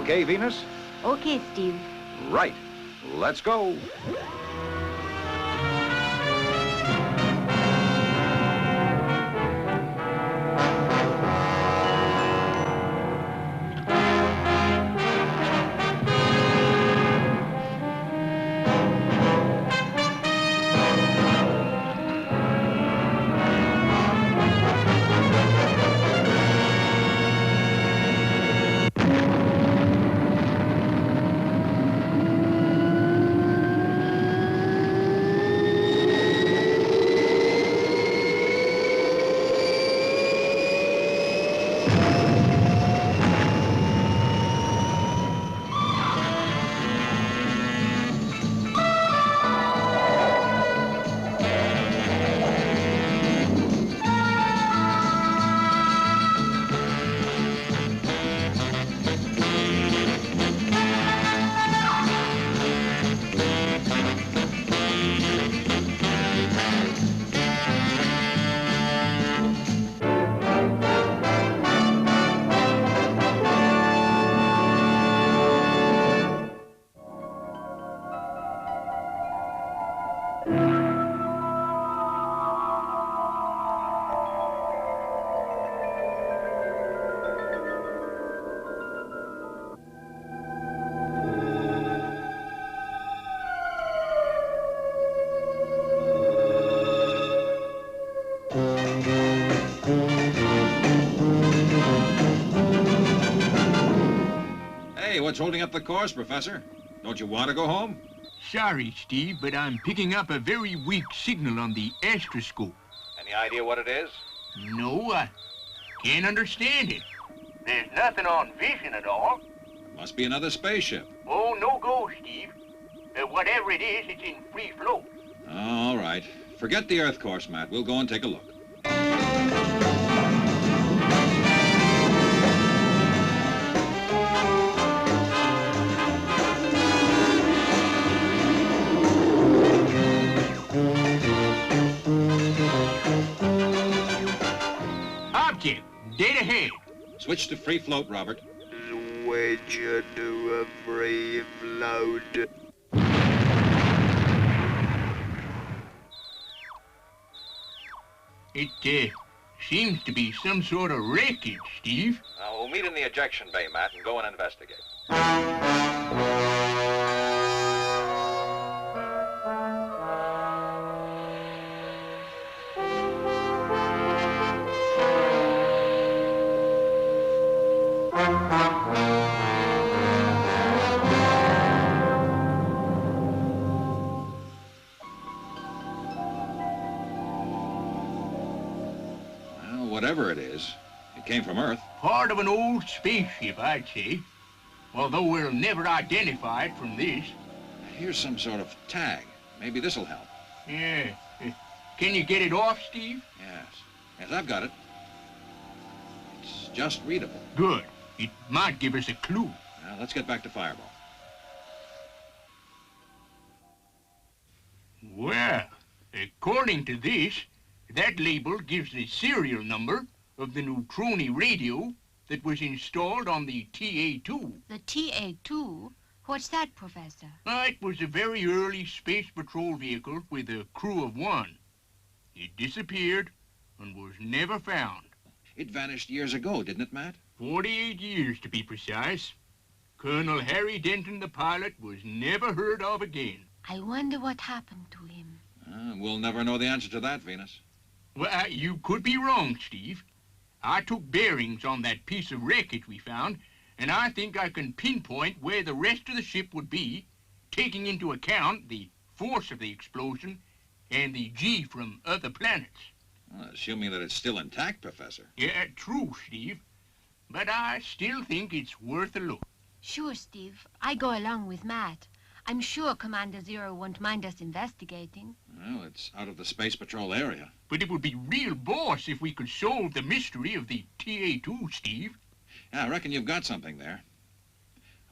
Okay, Venus? Okay, Steve. Right. Let's go. Hey, what's holding up the course, Professor? Don't you want to go home? Sorry, Steve, but I'm picking up a very weak signal on the astroscope. Any idea what it is? No, I can't understand it. There's nothing on vision at all. Must be another spaceship. Oh, no go, Steve. Whatever it is, it's in free float. All right. Forget the Earth course, Matt. We'll go and take a look. Object, dead ahead. Switch to free float, Robert. Switch to a free float. It seems to be some sort of wreckage, Steve. We'll meet in the ejection bay, Matt, and go and investigate. Whatever it is, it came from Earth. Part of an old spaceship, I'd say. Although we'll never identify it from this. Here's some sort of tag. Maybe this'll help. Yeah. Can you get it off, Steve? Yes. Yes, I've got it. It's just readable. Good. It might give us a clue. Now, let's get back to Fireball. Well, according to this, that label gives the serial number of the neutroni radio that was installed on the TA-2. The TA-2? What's that, Professor? It was a very early space patrol vehicle with a crew of one. It disappeared and was never found. It vanished years ago, didn't it, Matt? 48 years, to be precise. Colonel Harry Denton, the pilot, was never heard of again. I wonder what happened to him. We'll never know the answer to that, Venus. Well, you could be wrong, Steve. I took bearings on that piece of wreckage we found, and I think I can pinpoint where the rest of the ship would be, taking into account the force of the explosion and the G from other planets. Well, assuming that it's still intact, Professor. Yeah, true, Steve. But I still think it's worth a look. Sure, Steve. I go along with Matt. I'm sure Commander Zero won't mind us investigating. Well, it's out of the Space Patrol area. But it would be real boss if we could solve the mystery of the TA-2, Steve. Yeah, I reckon you've got something there.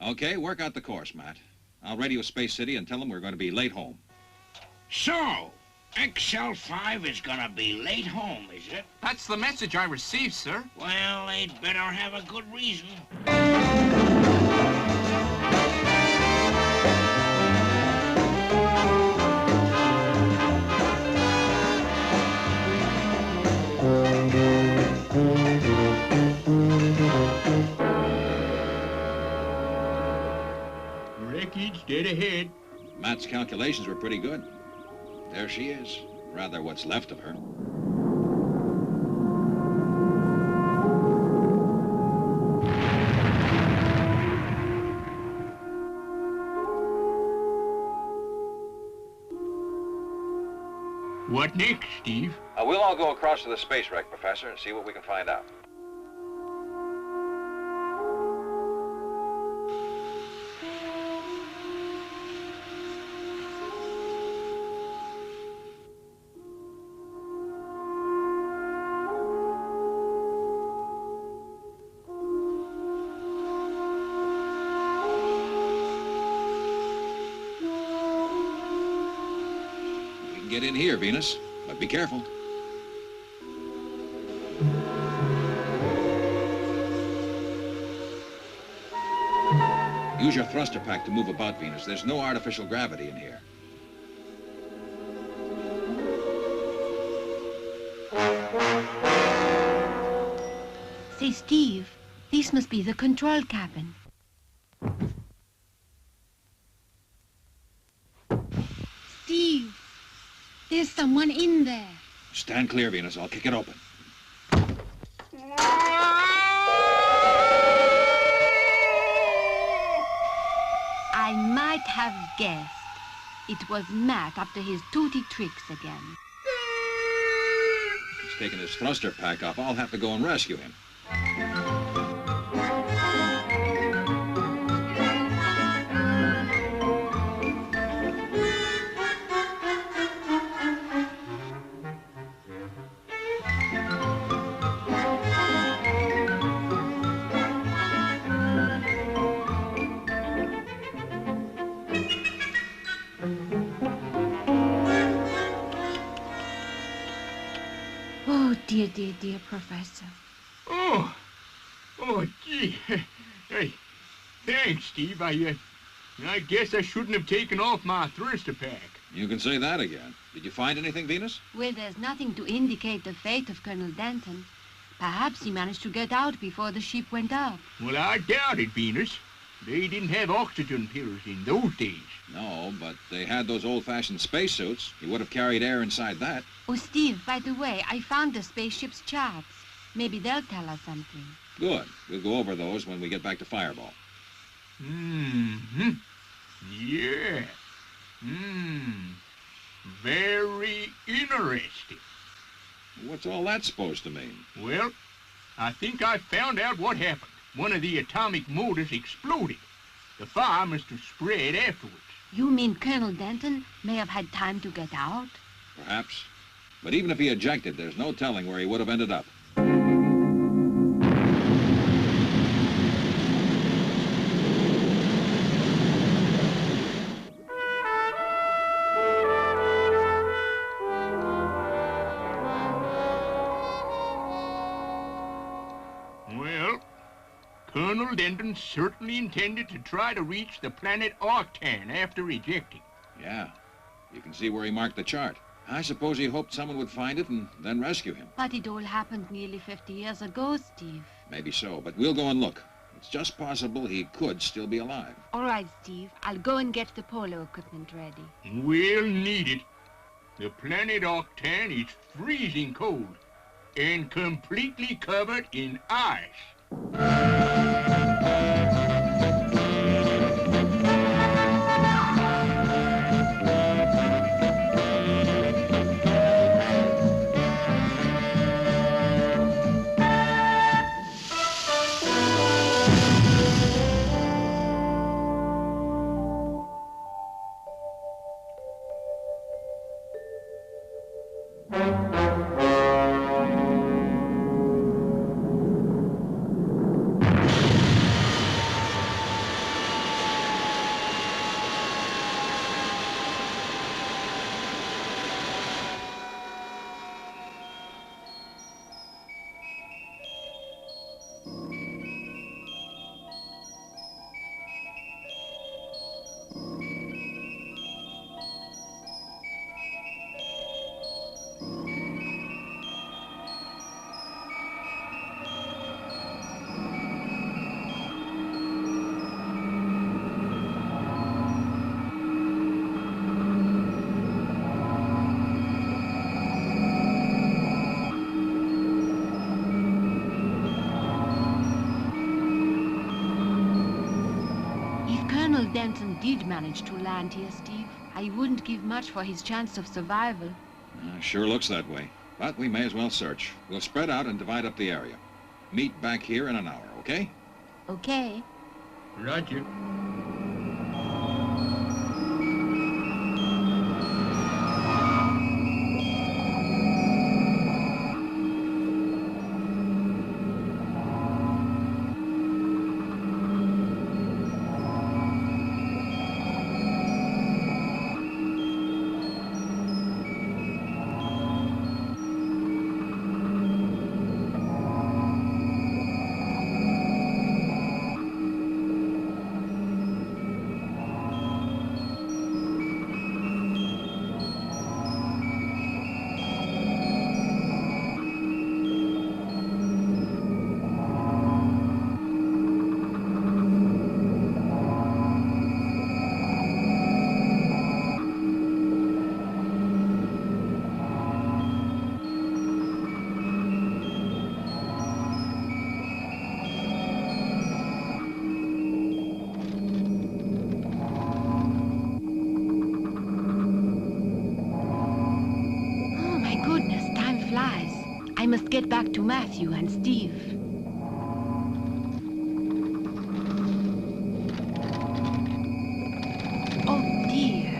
Okay, work out the course, Matt. I'll radio Space City and tell them we're going to be late home. So, XL5 is gonna be late home, is it? That's the message I received, sir. Well, they'd better have a good reason. Dead ahead. Matt's calculations were pretty good. There she is. Rather, what's left of her. What next, Steve? We'll all go across to the space wreck, Professor, and see what we can find out. Get in here, Venus, but be careful. Use your thruster pack to move about, Venus. There's no artificial gravity in here. Say, Steve, this must be the control cabin. Steve, there's someone in there. Stand clear, Venus. I'll kick it open. I might have guessed. It was Matt up to his tooty tricks again. He's taking his thruster pack off. I'll have to go and rescue him. Oh, dear, dear, dear Professor. Oh, gee. Hey, thanks, Steve. I guess I shouldn't have taken off my thruster pack. You can say that again. Did you find anything, Venus? Well, there's nothing to indicate the fate of Colonel Denton. Perhaps he managed to get out before the ship went up. Well, I doubt it, Venus. They didn't have oxygen pills in those days. No, but they had those old-fashioned spacesuits. He would have carried air inside that. Oh, Steve, by the way, I found the spaceship's charts. Maybe they'll tell us something. Good. We'll go over those when we get back to Fireball. Mm-hmm. Yeah. Very interesting. What's all that supposed to mean? Well, I think I found out what happened. One of the atomic motors exploded. The fire must have spread afterwards. You mean Colonel Denton may have had time to get out? Perhaps. But even if he ejected, there's no telling where he would have ended up. Well, Colonel Denton certainly intended to try to reach the planet Octan after ejecting. Yeah. You can see where he marked the chart. I suppose he hoped someone would find it and then rescue him. But it all happened nearly 50 years ago, Steve. Maybe so, but we'll go and look. It's just possible he could still be alive. All right, Steve. I'll go and get the polo equipment ready. We'll need it. The planet Octan is freezing cold and completely covered in ice. Jensen did manage to land here, Steve, I wouldn't give much for his chance of survival. Sure looks that way. But we may as well search. We'll spread out and divide up the area. Meet back here in an hour, okay? Okay. Roger. I must get back to Matthew and Steve. Oh, dear.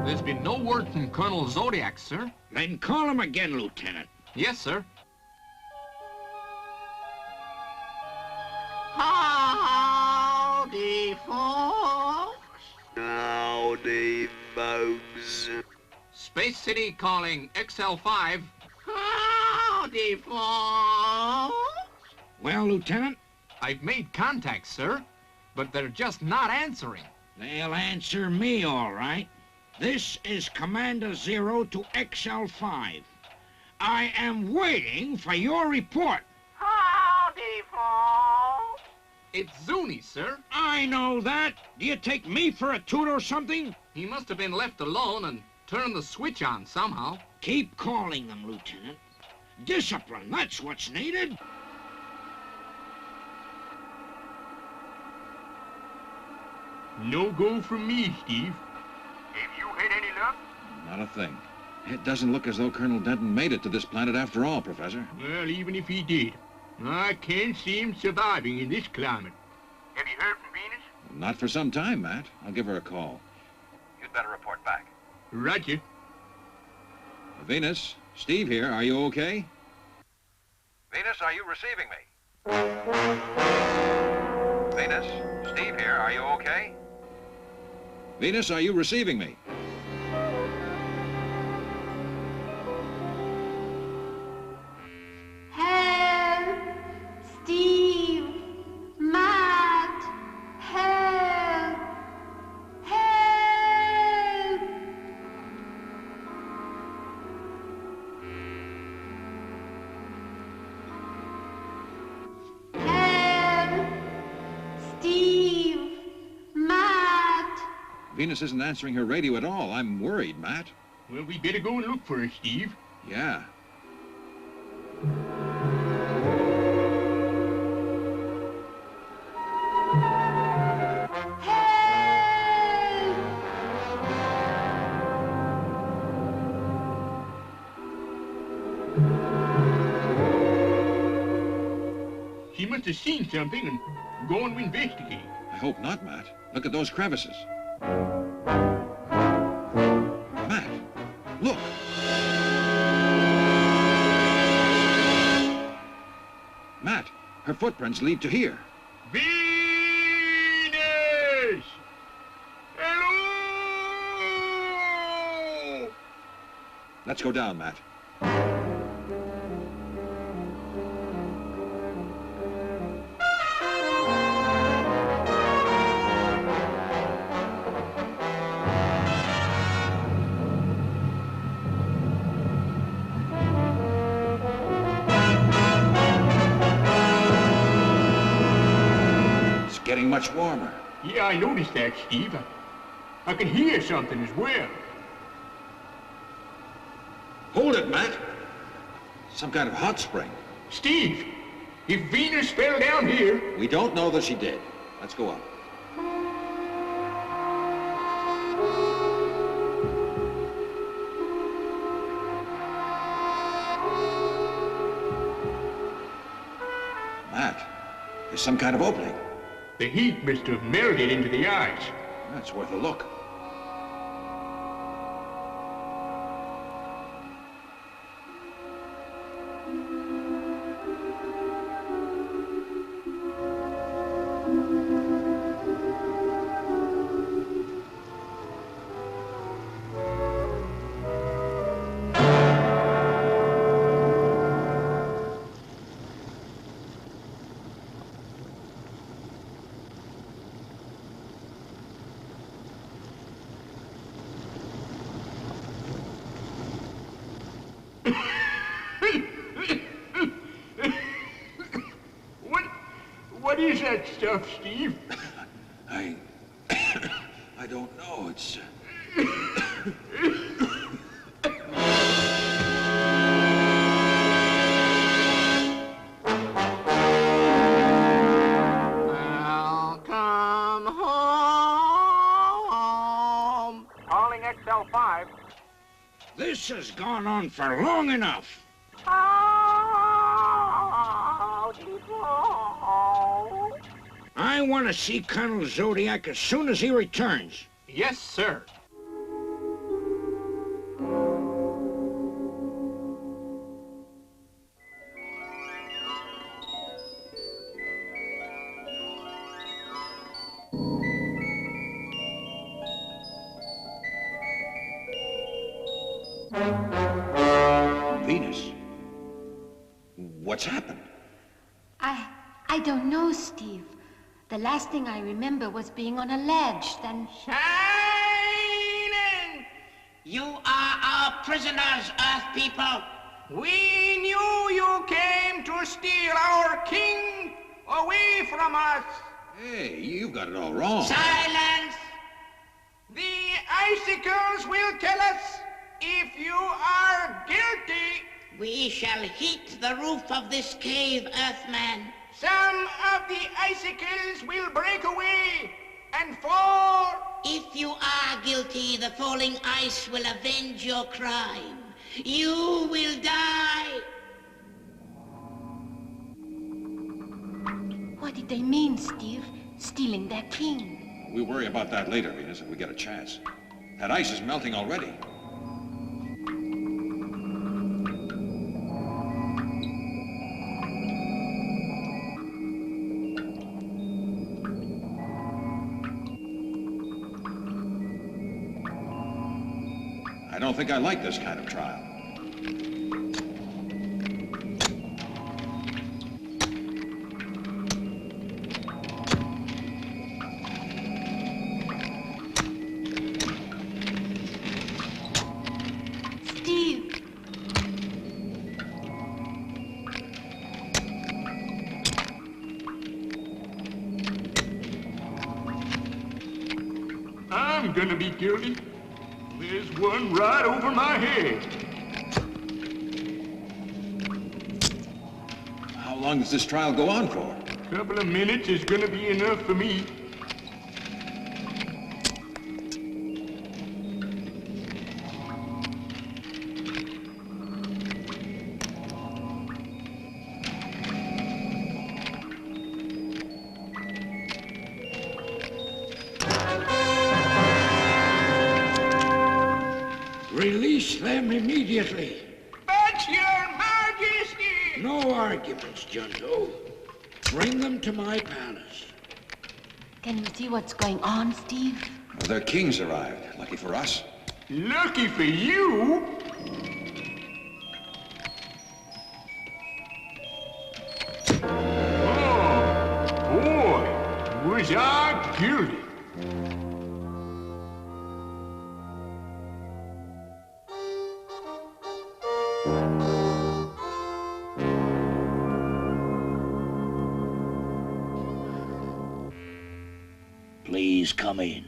There's been no word from Colonel Zodiac, sir. Then call him again, Lieutenant. Yes, sir. Howdy, folks. Howdy, folks. Space City calling XL5. Howdy, folks. Well, Lieutenant, I've made contact, sir, but they're just not answering. they'll answer me all right. This is Commander Zero to XL5. I am waiting for your report. Howdy, folks. It's Zuni, sir. I know that. Do you take me for a toot or something? He must have been left alone and turned the switch on somehow. Keep calling them, Lieutenant. Discipline, that's what's needed. No go from me, Steve. Have you had any luck? Not a thing. It doesn't look as though Colonel Denton made it to this planet after all, Professor. Well, even if he did, I can't see him surviving in this climate. Have you heard from Venus? Not for some time, Matt. I'll give her a call. You'd better report back. Roger. Venus, Steve here. Are you okay? Venus, are you receiving me? Venus, Steve here. Are you okay? Venus, are you receiving me? Help! Steve! Matt! Help! Help! Help! Steve! Matt! Venus isn't answering her radio at all. I'm worried, Matt. Well, we better go and look for her, Steve. Yeah. She must have seen something and gone to investigate. I hope not, Matt. Look at those crevices. Matt, look. Matt, her footprints lead to here. Venus! Hello! Let's go down, Matt. getting much warmer. Yeah, I noticed that, Steve. I can hear something as well. Hold it, Matt. Some kind of hot spring. Steve, if Venus fell down here... We don't know that she did. Let's go up. Matt, there's some kind of opening. The heat must have melted into the ice. That's worth a look. What is that stuff, Steve? I don't know. It's... Welcome home. Calling XL5. This has gone on for long enough. I want to see Colonel Zodiac as soon as he returns. Yes, sir. Venus. What's happened? I don't know, Steve. The last thing I remember was being on a ledge, then... Silence! You are our prisoners, Earth people. We knew you came to steal our king away from us. Hey, you've got it all wrong. Silence! The icicles will tell us if you are guilty. We shall heat the roof of this cave, Earthman. Some of the icicles will break away and fall. If you are guilty, the falling ice will avenge your crime. You will die. What did they mean, Steve? Stealing their king? We'll worry about that later, Venus, if we get a chance. That ice is melting already. I don't think I like this kind of trial. Steve! I'm gonna be guilty. There's one right over my head. How long does this trial go on for? A couple of minutes is gonna be enough for me. Release them immediately. But your majesty! No arguments, Junto. Bring them to my palace. Can you see what's going on, Steve? Well, their king's arrived. Lucky for us. Lucky for you. Oh, boy, was I guilty. Please come in.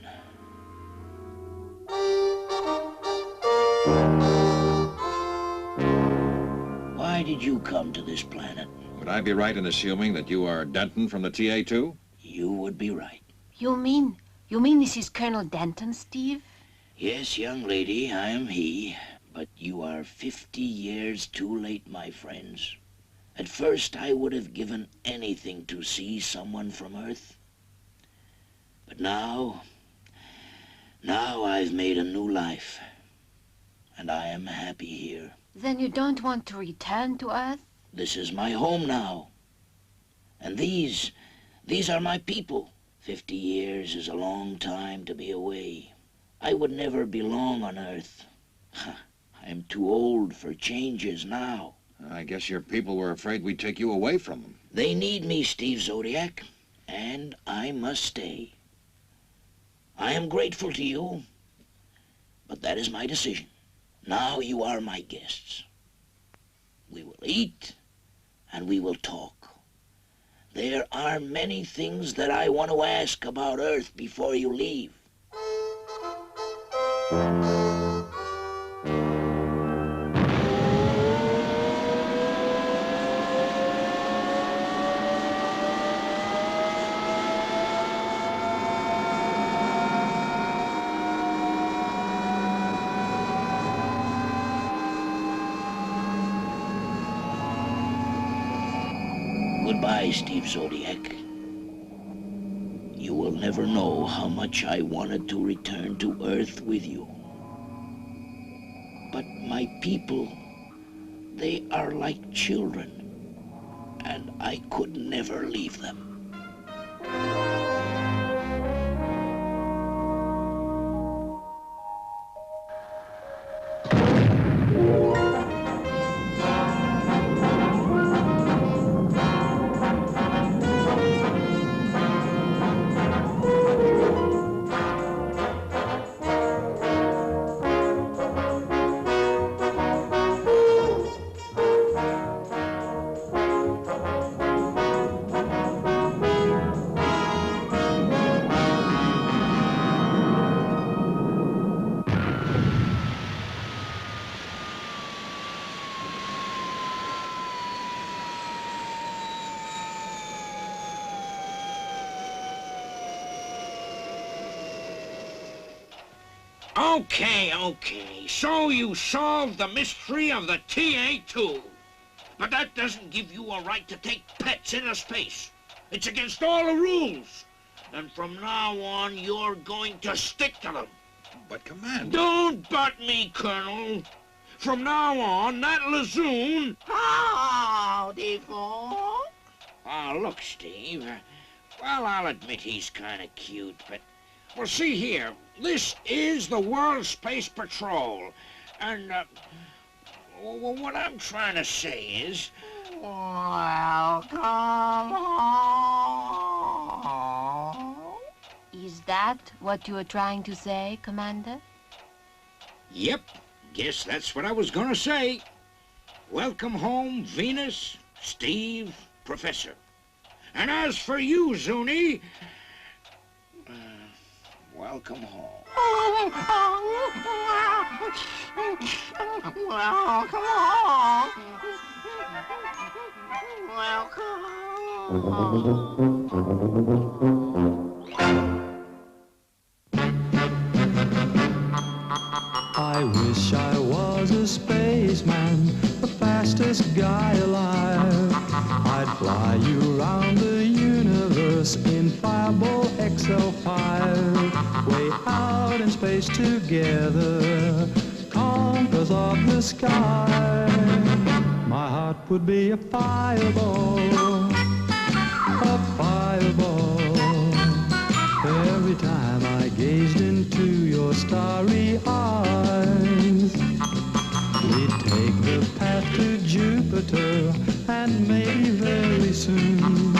Why did you come to this planet? Would I be right in assuming that you are Denton from the TA-2? You would be right. You mean this is Colonel Denton, Steve? Yes, young lady, I am he. But you are 50 years too late, my friends. At first, I would have given anything to see someone from Earth. But now I've made a new life. And I am happy here. Then you don't want to return to Earth? This is my home now. And these are my people. 50 years is a long time to be away. I would never belong on Earth. I'm too old for changes now. I guess your people were afraid we'd take you away from them. They need me, Steve Zodiac, and I must stay. I am grateful to you, but that is my decision. Now you are my guests. We will eat, and we will talk. There are many things that I want to ask about Earth before you leave. Goodbye, Steve Zodiac. You will never know how much I wanted to return to Earth with you. But my people, they are like children, and I could never leave them. Okay. So you solved the mystery of the TA-2. But that doesn't give you a right to take pets into space. It's against all the rules. And from now on, you're going to stick to them. But, Commander... Don't butt me, Colonel. From now on, that Lazoon... Howdy, folks. Oh, look, Steve. Well, I'll admit he's kind of cute, but... Well, see here. This is the World Space Patrol. And, what I'm trying to say is... Welcome home. Is that what you were trying to say, Commander? Yep. Guess that's what I was gonna say. Welcome home, Venus, Steve, Professor. And as for you, Zuni... welcome home. Welcome home. Welcome I wish I was a spaceman, the fastest guy alive. I'd fly you around the universe in Fireball XL5. Way out in space together, conquerors of the sky. My heart would be a fireball, a fireball. Every time I gazed into your starry eyes, we'd take the path to Jupiter, and maybe very soon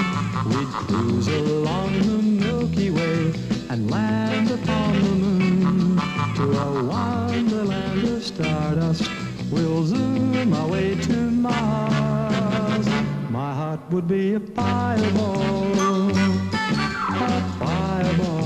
we'd cruise along the Milky Way and land upon the moon. To a wonderland of stardust, we'll zoom our way to Mars. My heart would be a fireball, a fireball.